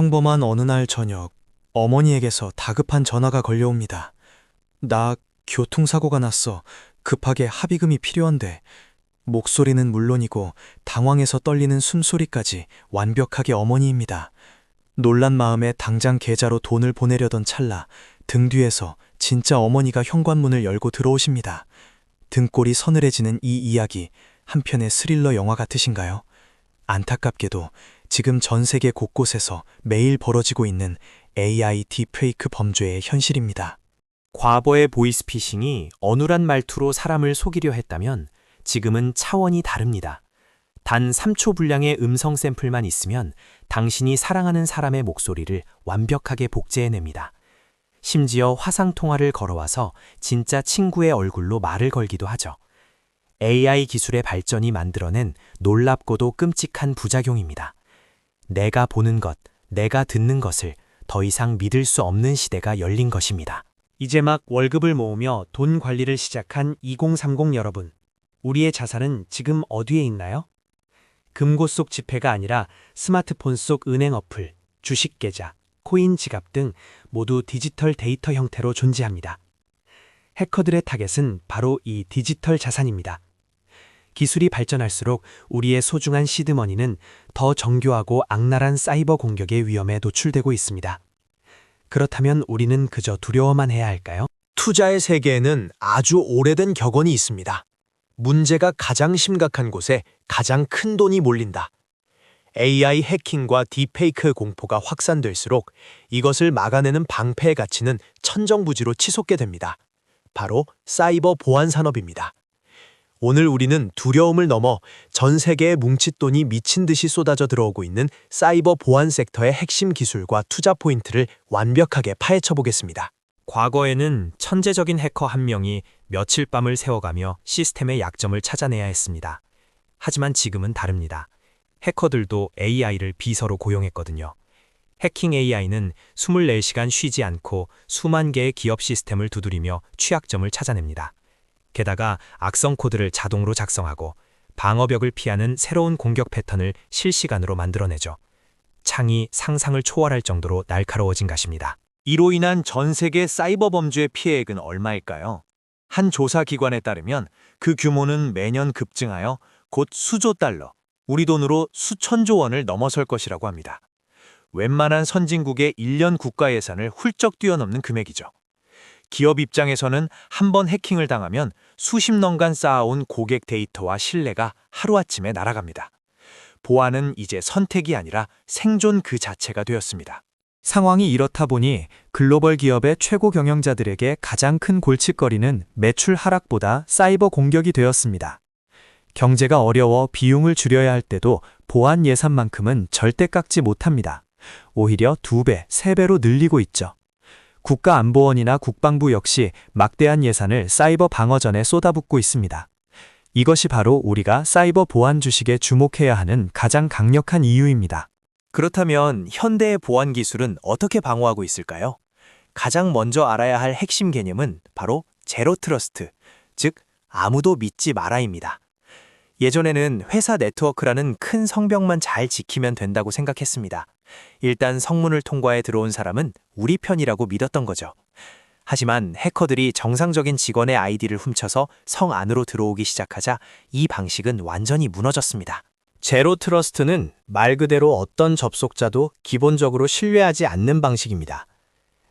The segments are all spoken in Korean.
평범한 어느 날 저녁, 어머니에게서 다급한 전화가 걸려옵니다. 나 교통사고가 났어. 급하게 합의금이 필요한데. 목소리는 물론이고 당황해서 떨리는 숨소리까지 완벽하게 어머니입니다. 놀란 마음에 당장 계좌로 돈을 보내려던 찰나 등 뒤에서 진짜 어머니가 현관문을 열고 들어오십니다. 등골이 서늘해지는 이 이야기, 한편의 스릴러 영화 같으신가요? 안타깝게도 지금 전 세계 곳곳에서 매일 벌어지고 있는 AI 딥페이크 범죄의 현실입니다. 과거의 보이스피싱이 어눌한 말투로 사람을 속이려 했다면 지금은 차원이 다릅니다. 단 3초 분량의 음성 샘플만 있으면 당신이 사랑하는 사람의 목소리를 완벽하게 복제해냅니다. 심지어 화상통화를 걸어와서 진짜 친구의 얼굴로 말을 걸기도 하죠. AI 기술의 발전이 만들어낸 놀랍고도 끔찍한 부작용입니다. 내가 보는 것, 내가 듣는 것을 더 이상 믿을 수 없는 시대가 열린 것입니다. 이제 막 월급을 모으며 돈 관리를 시작한 2030 여러분. 우리의 자산은 지금 어디에 있나요? 금고 속 지폐가 아니라 스마트폰 속 은행 어플, 주식 계좌, 코인 지갑 등 모두 디지털 데이터 형태로 존재합니다. 해커들의 타겟은 바로 이 디지털 자산입니다. 기술이 발전할수록 우리의 소중한 시드머니는 더 정교하고 악랄한 사이버 공격의 위험에 노출되고 있습니다. 그렇다면 우리는 그저 두려워만 해야 할까요? 투자의 세계에는 아주 오래된 격언이 있습니다. 문제가 가장 심각한 곳에 가장 큰 돈이 몰린다. AI 해킹과 딥페이크 공포가 확산될수록 이것을 막아내는 방패의 가치는 천정부지로 치솟게 됩니다. 바로 사이버 보안 산업입니다. 오늘 우리는 두려움을 넘어 전 세계의 뭉칫돈이 미친 듯이 쏟아져 들어오고 있는 사이버 보안 섹터의 핵심 기술과 투자 포인트를 완벽하게 파헤쳐 보겠습니다. 과거에는 천재적인 해커 한 명이 며칠 밤을 새워가며 시스템의 약점을 찾아내야 했습니다. 하지만 지금은 다릅니다. 해커들도 AI를 비서로 고용했거든요. 해킹 AI는 24시간 쉬지 않고 수만 개의 기업 시스템을 두드리며 취약점을 찾아냅니다. 게다가 악성 코드를 자동으로 작성하고 방어벽을 피하는 새로운 공격 패턴을 실시간으로 만들어내죠. 창이 상상을 초월할 정도로 날카로워진 것입니다. 이로 인한 전 세계 사이버 범죄의 피해액은 얼마일까요? 한 조사 기관에 따르면 그 규모는 매년 급증하여 곧 수조 달러, 우리 돈으로 수천조 원을 넘어설 것이라고 합니다. 웬만한 선진국의 1년 국가 예산을 훌쩍 뛰어넘는 금액이죠. 기업 입장에서는 한 번 해킹을 당하면 수십 년간 쌓아온 고객 데이터와 신뢰가 하루아침에 날아갑니다. 보안은 이제 선택이 아니라 생존 그 자체가 되었습니다. 상황이 이렇다 보니 글로벌 기업의 최고 경영자들에게 가장 큰 골칫거리는 매출 하락보다 사이버 공격이 되었습니다. 경제가 어려워 비용을 줄여야 할 때도 보안 예산만큼은 절대 깎지 못합니다. 오히려 2배, 3배로 늘리고 있죠. 국가안보원이나 국방부 역시 막대한 예산을 사이버 방어전에 쏟아붓고 있습니다. 이것이 바로 우리가 사이버 보안 주식에 주목해야 하는 가장 강력한 이유입니다. 그렇다면 현대의 보안 기술은 어떻게 방어하고 있을까요? 가장 먼저 알아야 할 핵심 개념은 바로 제로 트러스트, 즉 아무도 믿지 마라입니다. 예전에는 회사 네트워크라는 큰 성벽만 잘 지키면 된다고 생각했습니다. 일단 성문을 통과해 들어온 사람은 우리 편이라고 믿었던 거죠. 하지만 해커들이 정상적인 직원의 아이디를 훔쳐서 성 안으로 들어오기 시작하자 이 방식은 완전히 무너졌습니다. 제로 트러스트는 말 그대로 어떤 접속자도 기본적으로 신뢰하지 않는 방식입니다.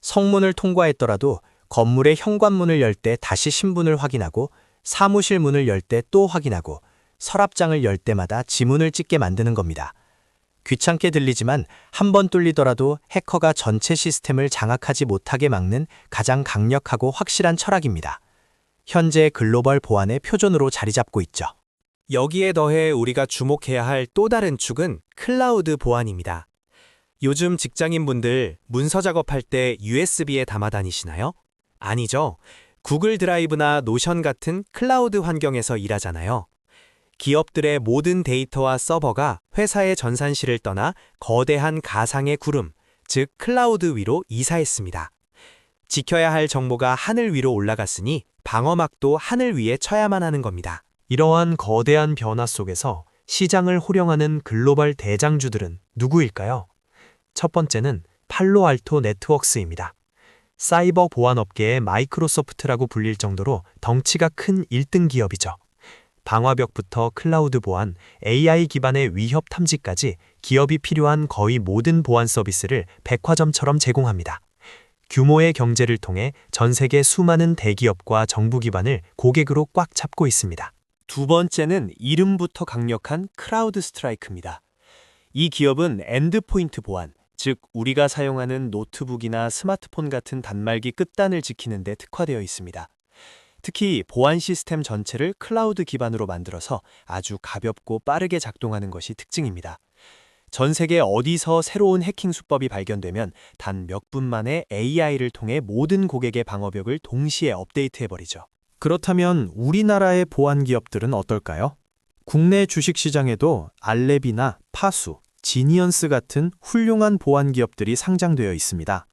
성문을 통과했더라도 건물의 현관문을 열 때 다시 신분을 확인하고 사무실 문을 열 때 또 확인하고 서랍장을 열 때마다 지문을 찍게 만드는 겁니다. 귀찮게 들리지만 한 번 뚫리더라도 해커가 전체 시스템을 장악하지 못하게 막는 가장 강력하고 확실한 철학입니다. 현재 글로벌 보안의 표준으로 자리 잡고 있죠. 여기에 더해 우리가 주목해야 할 또 다른 축은 클라우드 보안입니다. 요즘 직장인분들 문서 작업할 때 USB에 담아 다니시나요? 아니죠. 구글 드라이브나 노션 같은 클라우드 환경에서 일하잖아요. 기업들의 모든 데이터와 서버가 회사의 전산실을 떠나 거대한 가상의 구름, 즉 클라우드 위로 이사했습니다. 지켜야 할 정보가 하늘 위로 올라갔으니 방어막도 하늘 위에 쳐야만 하는 겁니다. 이러한 거대한 변화 속에서 시장을 호령하는 글로벌 대장주들은 누구일까요? 첫 번째는 팔로알토 네트워크스입니다. 사이버 보안 업계의 마이크로소프트라고 불릴 정도로 덩치가 큰 1등 기업이죠. 방화벽부터 클라우드 보안, AI 기반의 위협 탐지까지 기업이 필요한 거의 모든 보안 서비스를 백화점처럼 제공합니다. 규모의 경제를 통해 전 세계 수많은 대기업과 정부 기반을 고객으로 꽉 잡고 있습니다. 두 번째는 이름부터 강력한 크라우드 스트라이크입니다. 이 기업은 엔드포인트 보안, 즉 우리가 사용하는 노트북이나 스마트폰 같은 단말기 끝단을 지키는 데 특화되어 있습니다. 특히 보안 시스템 전체를 클라우드 기반으로 만들어서 아주 가볍고 빠르게 작동하는 것이 특징입니다. 전 세계 어디서 새로운 해킹 수법이 발견되면 단 몇 분 만에 AI를 통해 모든 고객의 방어벽을 동시에 업데이트해버리죠. 그렇다면 우리나라의 보안 기업들은 어떨까요? 국내 주식시장에도 알레비나 파수, 지니언스 같은 훌륭한 보안 기업들이 상장되어 있습니다.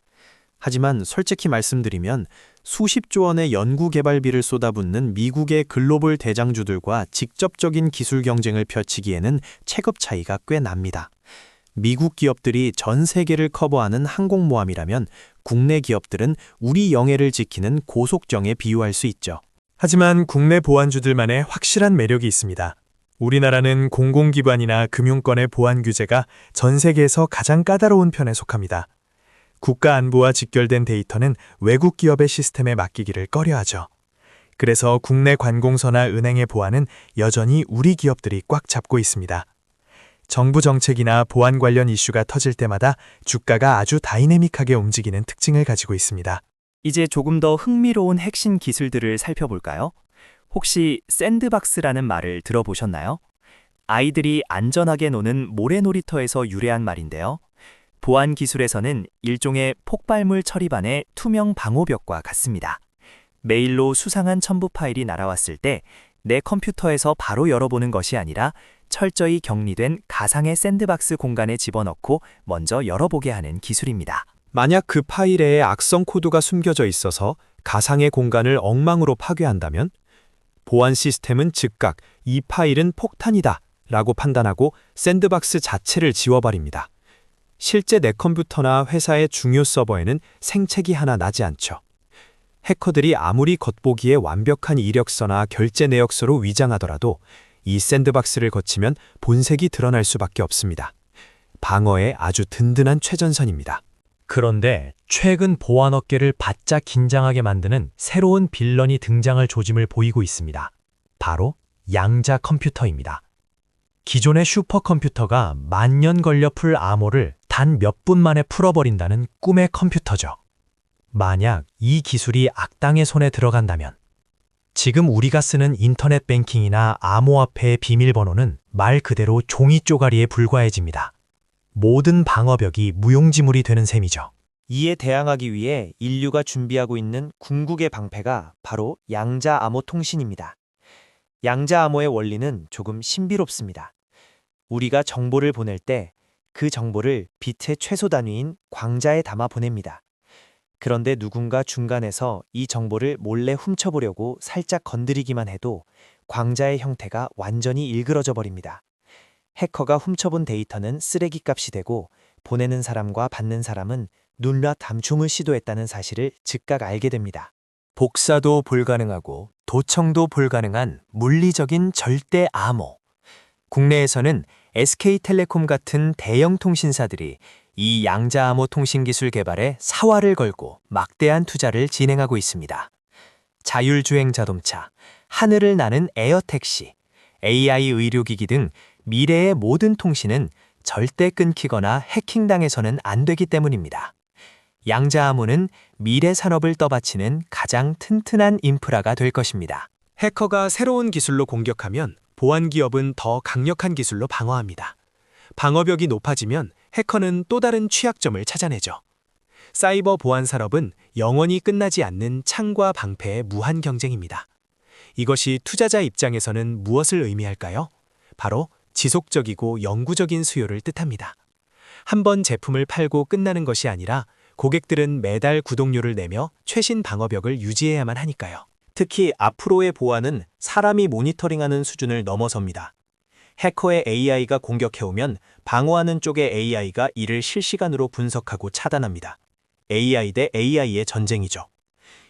하지만 솔직히 말씀드리면 수십조 원의 연구개발비를 쏟아붓는 미국의 글로벌 대장주들과 직접적인 기술 경쟁을 펼치기에는 체급 차이가 꽤 납니다. 미국 기업들이 전 세계를 커버하는 항공모함이라면 국내 기업들은 우리 영해를 지키는 고속정에 비유할 수 있죠. 하지만 국내 보안주들만의 확실한 매력이 있습니다. 우리나라는 공공기관이나 금융권의 보안 규제가 전 세계에서 가장 까다로운 편에 속합니다. 국가 안보와 직결된 데이터는 외국 기업의 시스템에 맡기기를 꺼려하죠. 그래서 국내 관공서나 은행의 보안은 여전히 우리 기업들이 꽉 잡고 있습니다. 정부 정책이나 보안 관련 이슈가 터질 때마다 주가가 아주 다이내믹하게 움직이는 특징을 가지고 있습니다. 이제 조금 더 흥미로운 핵심 기술들을 살펴볼까요? 혹시 샌드박스라는 말을 들어보셨나요? 아이들이 안전하게 노는 모래놀이터에서 유래한 말인데요. 보안 기술에서는 일종의 폭발물 처리반의 투명 방호벽과 같습니다. 메일로 수상한 첨부 파일이 날아왔을 때 내 컴퓨터에서 바로 열어보는 것이 아니라 철저히 격리된 가상의 샌드박스 공간에 집어넣고 먼저 열어보게 하는 기술입니다. 만약 그 파일에 악성 코드가 숨겨져 있어서 가상의 공간을 엉망으로 파괴한다면 보안 시스템은 즉각 이 파일은 폭탄이다 라고 판단하고 샌드박스 자체를 지워버립니다. 실제 내 컴퓨터나 회사의 중요 서버에는 생채기 하나 나지 않죠. 해커들이 아무리 겉보기에 완벽한 이력서나 결제 내역서로 위장하더라도 이 샌드박스를 거치면 본색이 드러날 수밖에 없습니다. 방어에 아주 든든한 최전선입니다. 그런데 최근 보안업계를 바짝 긴장하게 만드는 새로운 빌런이 등장할 조짐을 보이고 있습니다. 바로 양자 컴퓨터입니다. 기존의 슈퍼컴퓨터가 만년 걸려 풀 암호를 단 몇 분 만에 풀어버린다는 꿈의 컴퓨터죠. 만약 이 기술이 악당의 손에 들어간다면 지금 우리가 쓰는 인터넷 뱅킹이나 암호화폐의 비밀번호는 말 그대로 종이 쪼가리에 불과해집니다. 모든 방어벽이 무용지물이 되는 셈이죠. 이에 대항하기 위해 인류가 준비하고 있는 궁극의 방패가 바로 양자 암호 통신입니다. 양자 암호의 원리는 조금 신비롭습니다. 우리가 정보를 보낼 때 그 정보를 비트의 최소 단위인 광자에 담아 보냅니다. 그런데 누군가 중간에서 이 정보를 몰래 훔쳐보려고 살짝 건드리기만 해도 광자의 형태가 완전히 일그러져 버립니다. 해커가 훔쳐본 데이터는 쓰레기값이 되고 보내는 사람과 받는 사람은 눈라 담춤을 시도했다는 사실을 즉각 알게 됩니다. 복사도 불가능하고 도청도 불가능한 물리적인 절대 암호. 국내에서는 SK텔레콤 같은 대형 통신사들이 이 양자암호 통신 기술 개발에 사활을 걸고 막대한 투자를 진행하고 있습니다. 자율주행 자동차, 하늘을 나는 에어택시, AI 의료기기 등 미래의 모든 통신은 절대 끊기거나 해킹당해서는 안 되기 때문입니다. 양자암호는 미래 산업을 떠받치는 가장 튼튼한 인프라가 될 것입니다. 해커가 새로운 기술로 공격하면 보안 기업은 더 강력한 기술로 방어합니다. 방어벽이 높아지면 해커는 또 다른 취약점을 찾아내죠. 사이버 보안 산업은 영원히 끝나지 않는 창과 방패의 무한 경쟁입니다. 이것이 투자자 입장에서는 무엇을 의미할까요? 바로 지속적이고 영구적인 수요를 뜻합니다. 한 번 제품을 팔고 끝나는 것이 아니라 고객들은 매달 구독료를 내며 최신 방어벽을 유지해야만 하니까요. 특히 앞으로의 보안은 사람이 모니터링하는 수준을 넘어섭니다. 해커의 AI가 공격해오면 방어하는 쪽의 AI가 이를 실시간으로 분석하고 차단합니다. AI 대 AI의 전쟁이죠.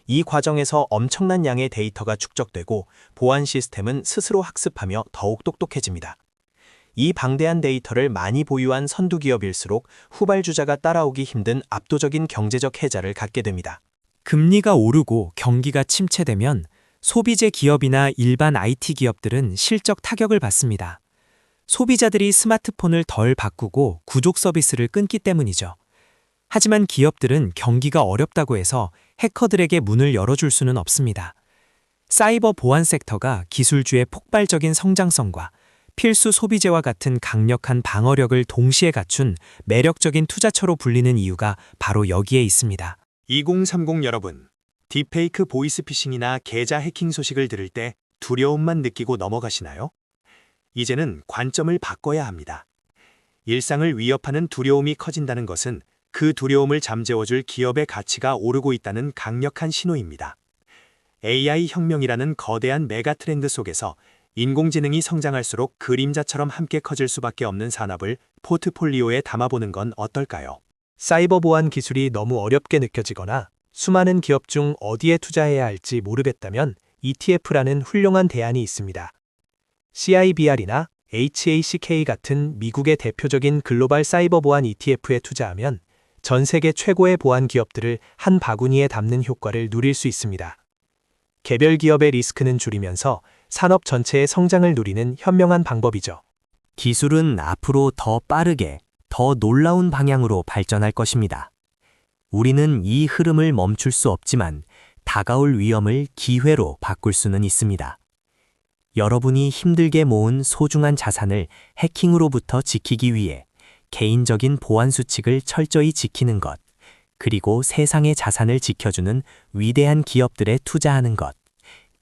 이 과정에서 엄청난 양의 데이터가 축적되고 보안 시스템은 스스로 학습하며 더욱 똑똑해집니다. 이 방대한 데이터를 많이 보유한 선두 기업일수록 후발주자가 따라오기 힘든 압도적인 경제적 혜자를 갖게 됩니다. 금리가 오르고 경기가 침체되면 소비재 기업이나 일반 IT 기업들은 실적 타격을 받습니다. 소비자들이 스마트폰을 덜 바꾸고 구독 서비스를 끊기 때문이죠. 하지만 기업들은 경기가 어렵다고 해서 해커들에게 문을 열어줄 수는 없습니다. 사이버 보안 섹터가 기술주의 폭발적인 성장성과 필수 소비재와 같은 강력한 방어력을 동시에 갖춘 매력적인 투자처로 불리는 이유가 바로 여기에 있습니다. 2030 여러분, 딥페이크 보이스피싱이나 계좌 해킹 소식을 들을 때 두려움만 느끼고 넘어가시나요? 이제는 관점을 바꿔야 합니다. 일상을 위협하는 두려움이 커진다는 것은 그 두려움을 잠재워줄 기업의 가치가 오르고 있다는 강력한 신호입니다. AI 혁명이라는 거대한 메가 트렌드 속에서 인공지능이 성장할수록 그림자처럼 함께 커질 수밖에 없는 산업을 포트폴리오에 담아보는 건 어떨까요? 사이버 보안 기술이 너무 어렵게 느껴지거나 수많은 기업 중 어디에 투자해야 할지 모르겠다면 ETF라는 훌륭한 대안이 있습니다. CIBR이나 HACK 같은 미국의 대표적인 글로벌 사이버 보안 ETF에 투자하면 전 세계 최고의 보안 기업들을 한 바구니에 담는 효과를 누릴 수 있습니다. 개별 기업의 리스크는 줄이면서 산업 전체의 성장을 누리는 현명한 방법이죠. 기술은 앞으로 더 빠르게, 더 놀라운 방향으로 발전할 것입니다. 우리는 이 흐름을 멈출 수 없지만 다가올 위험을 기회로 바꿀 수는 있습니다. 여러분이 힘들게 모은 소중한 자산을 해킹으로부터 지키기 위해 개인적인 보안 수칙을 철저히 지키는 것, 그리고 세상의 자산을 지켜주는 위대한 기업들에 투자하는 것.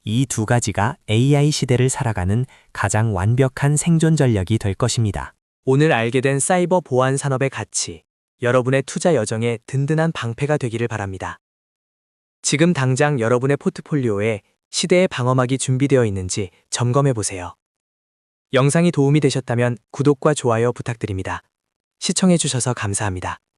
이 두 가지가 AI 시대를 살아가는 가장 완벽한 생존 전략이 될 것입니다. 오늘 알게 된 사이버 보안 산업의 가치, 여러분의 투자 여정에 든든한 방패가 되기를 바랍니다. 지금 당장 여러분의 포트폴리오에 시대의 방어막이 준비되어 있는지 점검해 보세요. 영상이 도움이 되셨다면 구독과 좋아요 부탁드립니다. 시청해 주셔서 감사합니다.